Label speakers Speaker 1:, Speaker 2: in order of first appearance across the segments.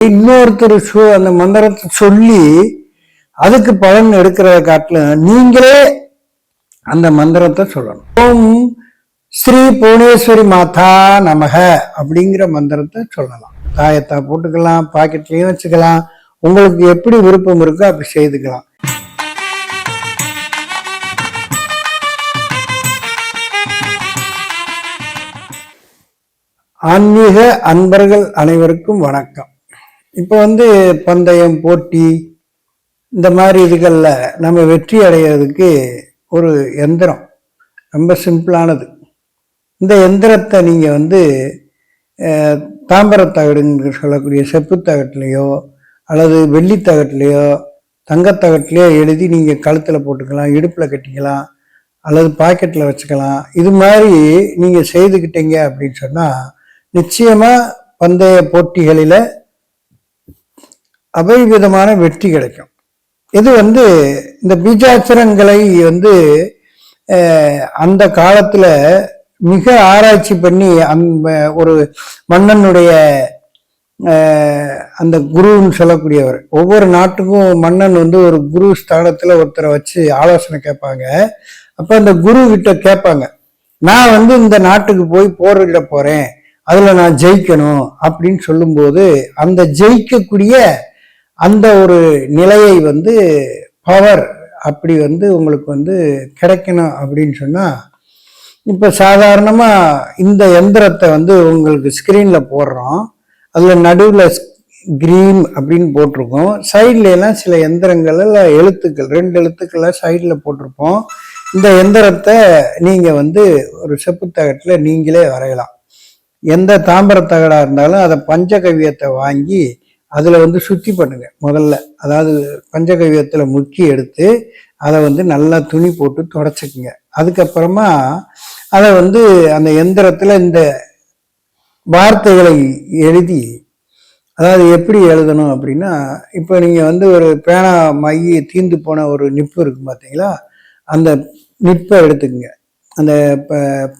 Speaker 1: இன்னொருத்தர் அந்த மந்திரத்தை சொல்லி அதுக்கு பலன் எடுக்கிறத காட்டிலும் நீங்களே அந்த மந்திரத்தை சொல்லணும். ஓம் ஸ்ரீ புவனேஸ்வரி மாதா நமக அப்படிங்கிற மந்திரத்தை சொல்லலாம். தாயத்தா போட்டுக்கலாம், பாக்கெட்லயும் வச்சுக்கலாம், உங்களுக்கு எப்படி விருப்பம் இருக்கோ அப்படி செய்துக்கலாம். ஆன்மீக அன்பர்கள் அனைவருக்கும் வணக்கம். இப்போ பந்தயம், போட்டி, இந்த மாதிரி இதுகளில் நம்ம வெற்றி அடைகிறதுக்கு ஒரு எந்திரம் ரொம்ப சிம்பிளானது. இந்த எந்திரத்தை நீங்கள் தாம்பரத்தகடுன்னு சொல்லக்கூடிய செப்புத்தகட்டிலையோ அல்லது வெள்ளித்தகட்டிலையோ தங்கத்தகட்டிலையோ எழுதி நீங்கள் கழுத்தில் போட்டுக்கலாம், இடுப்பில் கட்டிக்கலாம், அல்லது பாக்கெட்டில் வச்சுக்கலாம். இது மாதிரி நீங்கள் செய்துக்கிட்டீங்க அப்படின்னு சொன்னால் நிச்சயமாக பந்தய போட்டிகளில் அபரிவிதமான வெற்றி கிடைக்கும். இது இந்த பீஜாட்சரங்களை அந்த காலத்துல மிக ஆராய்ச்சி பண்ணி அந்த ஒரு மன்னனுடைய அந்த குருன்னு சொல்லக்கூடியவர், ஒவ்வொரு நாட்டுக்கும் மன்னன் ஒரு குரு ஸ்தானத்துல ஒருத்தரை வச்சு ஆலோசனை கேட்பாங்க. அப்ப அந்த குரு கிட்ட கேட்பாங்க, நான் இந்த நாட்டுக்கு போய் போரிட போறேன், அதுல நான் ஜெயிக்கணும் அப்படின்னு சொல்லும்போது அந்த ஜெயிக்கக்கூடிய அந்த ஒரு நிலையை பவர் அப்படி உங்களுக்கு கிடைக்கணும் அப்படின்னு சொன்னா, இப்ப சாதாரணமா இந்த எந்திரத்தை உங்களுக்கு ஸ்கிரீன்ல போடுறோம். அதுல நடுவுல கிரீன் அப்படின்னு போட்டிருக்கோம். சைட்ல எல்லாம் சில எந்திரங்கள்ல எழுத்துக்கள், 2 எழுத்துக்களை சைட்ல போட்டிருப்போம். இந்த எந்திரத்தை நீங்க ஒரு செப்புத்தகட்டுல நீங்களே வரையலாம். எந்த தாம்பரத்தகடா இருந்தாலும் அதை பஞ்சகவியத்தை வாங்கி அதுல சுத்தி பண்ணுங்க முதல்ல. அதாவது பஞ்சகவியத்துல முக்கி எடுத்து அதை நல்லா துணி போட்டு தொடச்சுக்குங்க. அதுக்கப்புறமா அதை அந்த எந்திரத்துல இந்த வார்த்தைகளை எழுதி, அதாவது எப்படி எழுதணும் அப்படின்னா, இப்போ நீங்க ஒரு பேனா மைய தீந்து போன ஒரு நிப்பு இருக்கு பார்த்தீங்களா, அந்த நிப்பை எடுத்துக்குங்க. அந்த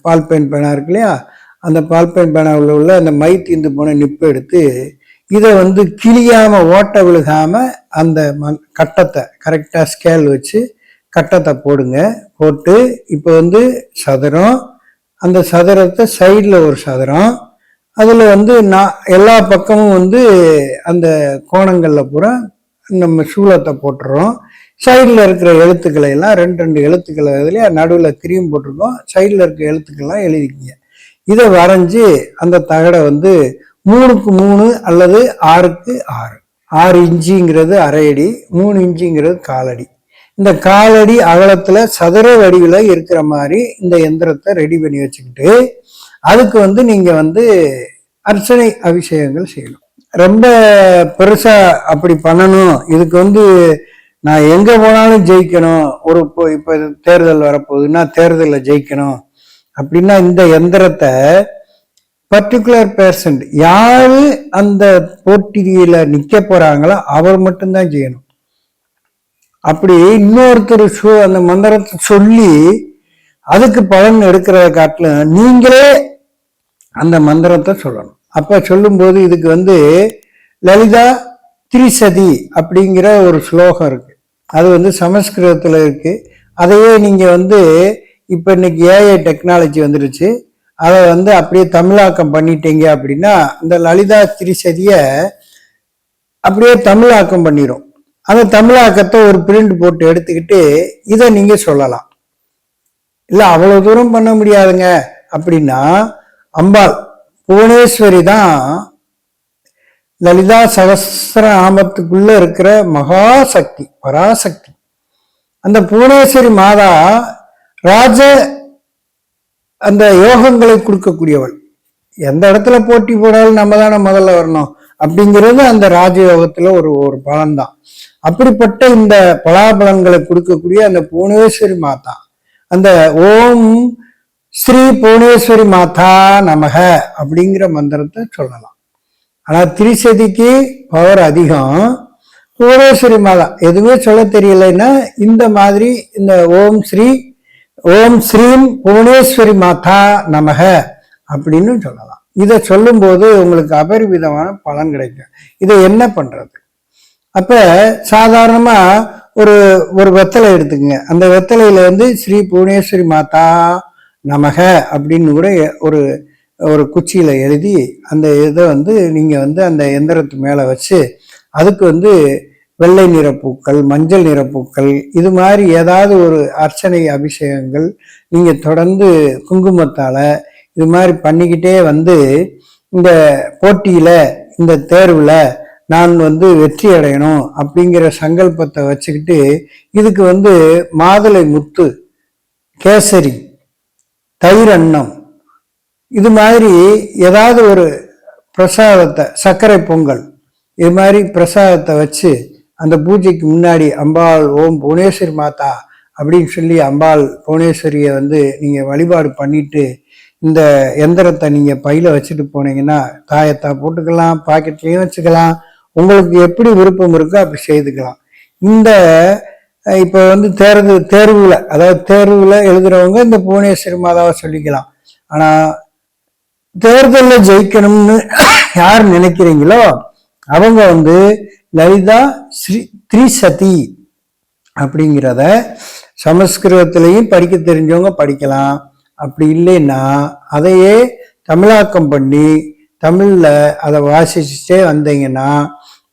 Speaker 1: பால் பென் பேனா இருக்கு இல்லையா, அந்த பால் பென் பேனாவில் உள்ள அந்த மை தீந்து போன நிப்பை எடுத்து இதை கிளியாம, ஓட்ட விழுகாம அந்த கட்டத்தை கரெக்டா ஸ்கேல் வச்சு கட்டத்தை போடுங்க. போட்டு இப்போ சதுரம், அந்த சதுரத்தை சைட்ல ஒரு சதுரம், அதுல நான் எல்லா பக்கமும் அந்த கோணங்கள்ல பூரா நம்ம சூலத்தை போட்டுறோம். சைடில் இருக்கிற எழுத்துக்களை எல்லாம் 2 எழுத்துக்களை இதுலயே நடுவில் கிரீம் போட்டிருக்கோம். சைடில் இருக்கிற எழுத்துக்கள்லாம் எழுதிக்கிங்க. இதை வரைஞ்சி அந்த தகடை 3க்கு 3 அல்லது 6க்கு 6, 6 இன்ச்சுங்கிறது அரை அடி, 3 இன்ச்சுங்கிறது காலடி. இந்த காலடி அகலத்துல சதுர வடிவில் இருக்கிற மாதிரி இந்த எந்திரத்தை ரெடி பண்ணி வச்சுக்கிட்டு அதுக்கு நீங்க அர்ச்சனை அபிஷேகங்கள் செய்யணும். ரொம்ப பெருசா அப்படி பண்ணணும். இதுக்கு நான் எங்க போனாலும் ஜெயிக்கணும், இப்ப தேர்தல் வரப்போகுதுன்னா தேர்தலில் ஜெயிக்கணும் அப்படின்னா இந்த எந்திரத்தை பர்டிகுலர் பெர்சன்ட் யாரு அந்த போட்டியில நிக்க போறாங்களோ அவர் மட்டும்தான் செய்யணும். அப்படி இன்னொருத்தர் அந்த மந்திரத்தை சொல்லி அதுக்கு பலன் எடுக்கிறத காட்டிலும் நீங்களே அந்த மந்திரத்தை சொல்லணும். அப்ப சொல்லும்போது இதுக்கு லலிதா திரிசதி அப்படிங்கிற ஒரு ஸ்லோகம் இருக்கு. அது சமஸ்கிருதத்துல இருக்கு. அதையே நீங்க இப்ப இன்னைக்கு ஏஐ டெக்னாலஜி வந்துருச்சு, அதை அப்படியே தமிழாக்கம் பண்ணிட்டீங்க அப்படின்னா இந்த லலிதா திரிசதிய அப்படியே தமிழாக்கம் பண்ணிடும். அந்த தமிழாக்கத்தை ஒரு பிரிண்ட் போட்டு எடுத்துக்கிட்டு இதை நீங்க சொல்லலாம். இல்ல அவ்வளவு தூரம் பண்ண முடியாதுங்க அப்படின்னா, அம்பாள் புவனேஸ்வரி தான் லலிதா சகஸ்ர நாமத்துக்குள்ள இருக்கிற மகாசக்தி, பராசக்தி. அந்த புவனேஸ்வரி மாதா ராஜ அந்த யோகங்களை கொடுக்கக்கூடியவள். எந்த இடத்துல போட்டி போடாலும் நம்ம தானே முதல்ல வரணும் அப்படிங்கிறது அந்த ராஜயோகத்துல ஒரு பலன் தான். அப்படிப்பட்ட இந்த பலாபலன்களை கொடுக்கக்கூடிய அந்த புவனேஸ்வரி மாதா, அந்த ஓம் ஸ்ரீ புவனேஸ்வரி மாதா நமக அப்படிங்கிற மந்திரத்தை சொல்லலாம். ஆனா திரிசதிக்கு பவர் அதிகம். புவனேஸ்வரி மாதா எதுவுமே சொல்ல தெரியலைன்னா இந்த மாதிரி இந்த ஓம் ஸ்ரீம் புவனேஸ்வரி மாதா நமக அப்படின்னு சொல்லலாம். இதை சொல்லும்போது உங்களுக்கு அபரிவிதமான பலன் கிடைக்கும். இதை என்ன பண்றது? அப்ப சாதாரணமா ஒரு ஒரு வெத்தலை எடுத்துக்கங்க. அந்த வெத்தலையில வந்து ஸ்ரீ புவனேஸ்வரி மாதா நமக அப்படின்னு கூட ஒரு ஒரு குச்சியில எழுதி அந்த இதை வந்து நீங்க வந்து அந்த எந்திரத்து மேல வச்சு அதுக்கு வந்து வெள்ளை நிற பூக்கள், மஞ்சள் நிற பூக்கள், இது மாதிரி ஏதாவது ஒரு அர்ச்சனை அபிஷேகங்கள் நீங்க தொடர்ந்து குங்குமத்தால இது மாதிரி பண்ணிக்கிட்டே வந்து இந்த போட்டியில இந்த தேர்வுல நான் வந்து வெற்றி அடையணும் அப்படிங்கிற சங்கல்பத்தை வச்சுக்கிட்டு இதுக்கு வந்து மாதுளை முத்து, கேசரி, தயிர் அன்னம், இது மாதிரி ஏதாவது ஒரு பிரசாதத்தை, சர்க்கரை பொங்கல், இது மாதிரி பிரசாதத்தை வச்சு அந்த பூஜைக்கு முன்னாடி அம்பாள் ஓம் புவனேஸ்வரி மாதா அப்படின்னு சொல்லி அம்பாள் புவனேஸ்வரியை வந்து நீங்க வழிபாடு பண்ணிட்டு இந்த எந்திரத்தை நீங்க பையில வச்சுட்டு போனீங்கன்னா தாயத்தா போட்டுக்கலாம், பாக்கெட்லயும் வச்சுக்கலாம், உங்களுக்கு எப்படி விருப்பம் இருக்கோ அப்படி செய்துக்கலாம். இந்த இப்ப வந்து தேர்வுல அதாவது தேர்வுல எழுதுறவங்க இந்த புவனேஸ்வரி மாதாவை சொல்லிக்கலாம். ஆனா தேர்தலில் ஜெயிக்கணும்னு யார் நினைக்கிறீங்களோ அவங்க வந்து லலிதா ஸ்ரீ திரிசதி அப்படிங்கிறத சமஸ்கிருதத்திலையும் படிக்க தெரிஞ்சவங்க படிக்கலாம். அப்படி இல்லைன்னா அதையே தமிழாக்கம் பண்ணி தமிழ்ல அதை வாசிச்சுட்டே வந்தீங்கன்னா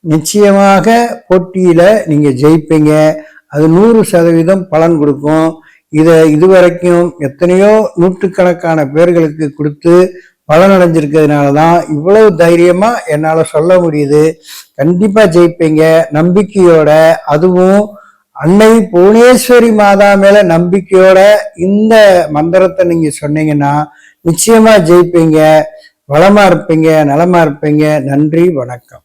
Speaker 1: நிச்சயமாக போட்டியில நீங்க ஜெயிப்பீங்க. அது 100% பலன் கொடுக்கும். இதை இதுவரைக்கும் எத்தனையோ நூற்றுக்கணக்கான பேர்களுக்கு கொடுத்து பலன் அடைஞ்சிருக்கிறதுனாலதான் இவ்வளவு தைரியமா என்னால சொல்ல முடியுது. கண்டிப்பா ஜெயிப்பீங்க நம்பிக்கையோட. அதுவும் அன்னை புவனேஸ்வரி மாதா மேல நம்பிக்கையோட இந்த மந்திரத்தை நீங்க சொன்னீங்கன்னா நிச்சயமா ஜெயிப்பீங்க. வளமா இருப்பீங்க, நலமா இருப்பீங்க. நன்றி, வணக்கம்.